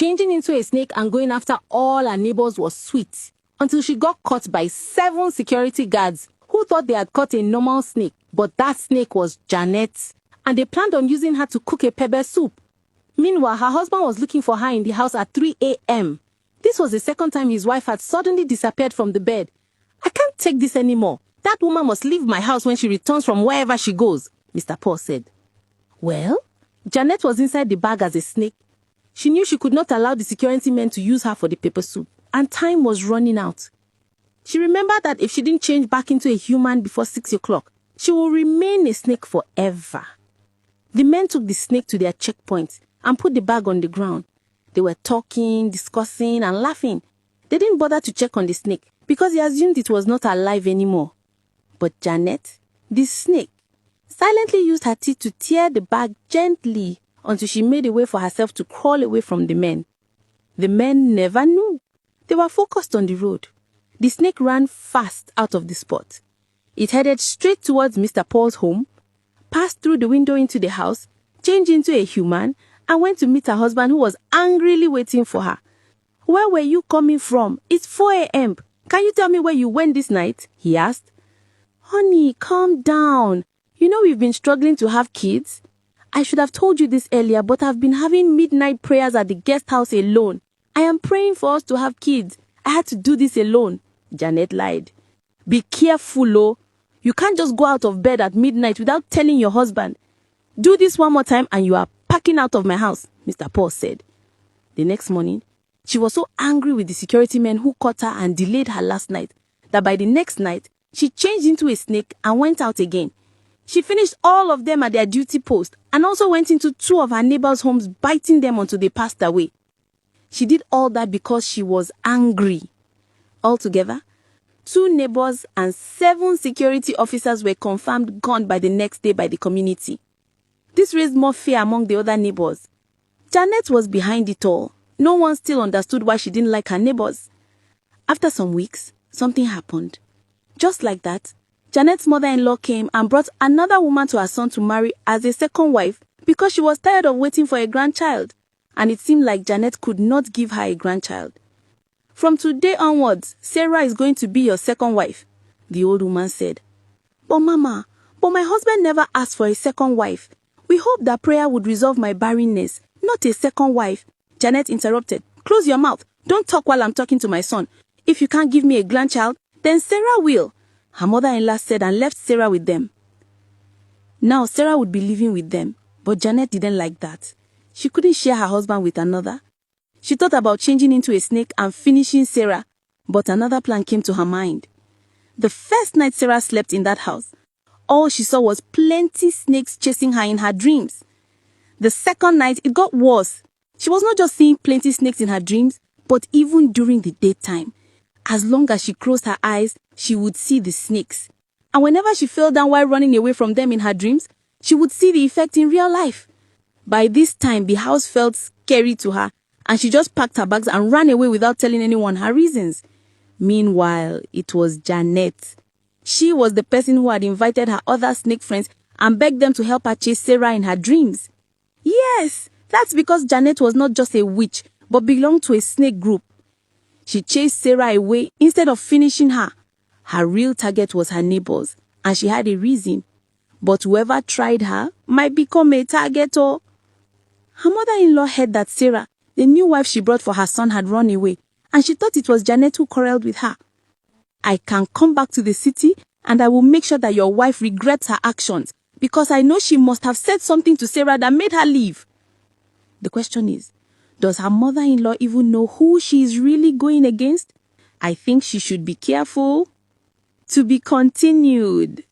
Changing into a snake and going after all her neighbors was sweet, until she got caught by 7 security guards who thought they had caught a normal snake, but that snake was Janet, and they planned on using her to cook a pepper soup. Meanwhile, her husband was looking for her in the house at 3 a.m. This was the second time his wife had suddenly disappeared from the bed. "I can't take this anymore. That woman must leave my house when she returns from wherever she goes," Mr. Paul said. Well, Janet was inside the bag as a snake. She knew she could not allow the security men to use her for the pepper soup, and time was running out. She remembered that if she didn't change back into a human before 6 o'clock, she would remain a snake forever. The men took the snake to their checkpoint and put the bag on the ground. They were talking, discussing, and laughing. They didn't bother to check on the snake because they assumed it was not alive anymore. But Janet, the snake, silently used her teeth to tear the bag gently until she made a way for herself to crawl away from the men. The men never knew. They were focused on the road. The snake ran fast out of the spot. It headed straight towards Mr. Paul's home, passed through the window into the house, changed into a human, and went to meet her husband, who was angrily waiting for her. "Where were you coming from? It's 4 a.m. Can you tell me where you went this night?" he asked. "Honey, calm down. You know we've been struggling to have kids. I should have told you this earlier, but I've been having midnight prayers at the guest house alone. I am praying for us to have kids. I had to do this alone," Janet lied. "Be careful, oh. You can't just go out of bed at midnight without telling your husband. Do this one more time and you are packing out of my house," Mr. Paul said. The next morning, she was so angry with the security men who caught her and delayed her last night that by the next night, she changed into a snake and went out again. She finished all of them at their duty post and also went into 2 of her neighbors' homes, biting them until they passed away. She did all that because she was angry. Altogether, 2 neighbors and 7 security officers were confirmed gone by the next day by the community. This raised more fear among the other neighbors. Janet was behind it all. No one still understood why she didn't like her neighbors. After some weeks, something happened. Just like that, Janet's mother-in-law came and brought another woman to her son to marry as a second wife because she was tired of waiting for a grandchild, and it seemed like Janet could not give her a grandchild. "From today onwards, Sarah is going to be your second wife," the old woman said. But my husband never asked for a second wife. We hope that prayer would resolve my barrenness, not a second wife," Janet interrupted. "Close your mouth. Don't talk while I'm talking to my son. If you can't give me a grandchild, then Sarah will," her mother-in-law said, and left Sarah with them. Now Sarah would be living with them, but Janet didn't like that. She couldn't share her husband with another. She thought about changing into a snake and finishing Sarah, but another plan came to her mind. The first night Sarah slept in that house, all she saw was plenty snakes chasing her in her dreams. The second night, it got worse. She was not just seeing plenty snakes in her dreams, but even during the daytime. As long as she closed her eyes, she would see the snakes. And whenever she fell down while running away from them in her dreams, she would see the effect in real life. By this time, the house felt scary to her, and she just packed her bags and ran away without telling anyone her reasons. Meanwhile, it was Janet. She was the person who had invited her other snake friends and begged them to help her chase Sarah in her dreams. Yes, that's because Janet was not just a witch, but belonged to a snake group. She chased Sarah away instead of finishing her. Her real target was her neighbors, and she had a reason. But whoever tried her might become a target. Or her mother-in-law heard that Sarah, the new wife she brought for her son, had run away, and she thought it was Janet who quarreled with her. "I can come back to the city, and I will make sure that your wife regrets her actions, because I know she must have said something to Sarah that made her leave." The question is, does her mother-in-law even know who she is really going against? I think she should be careful. To be continued.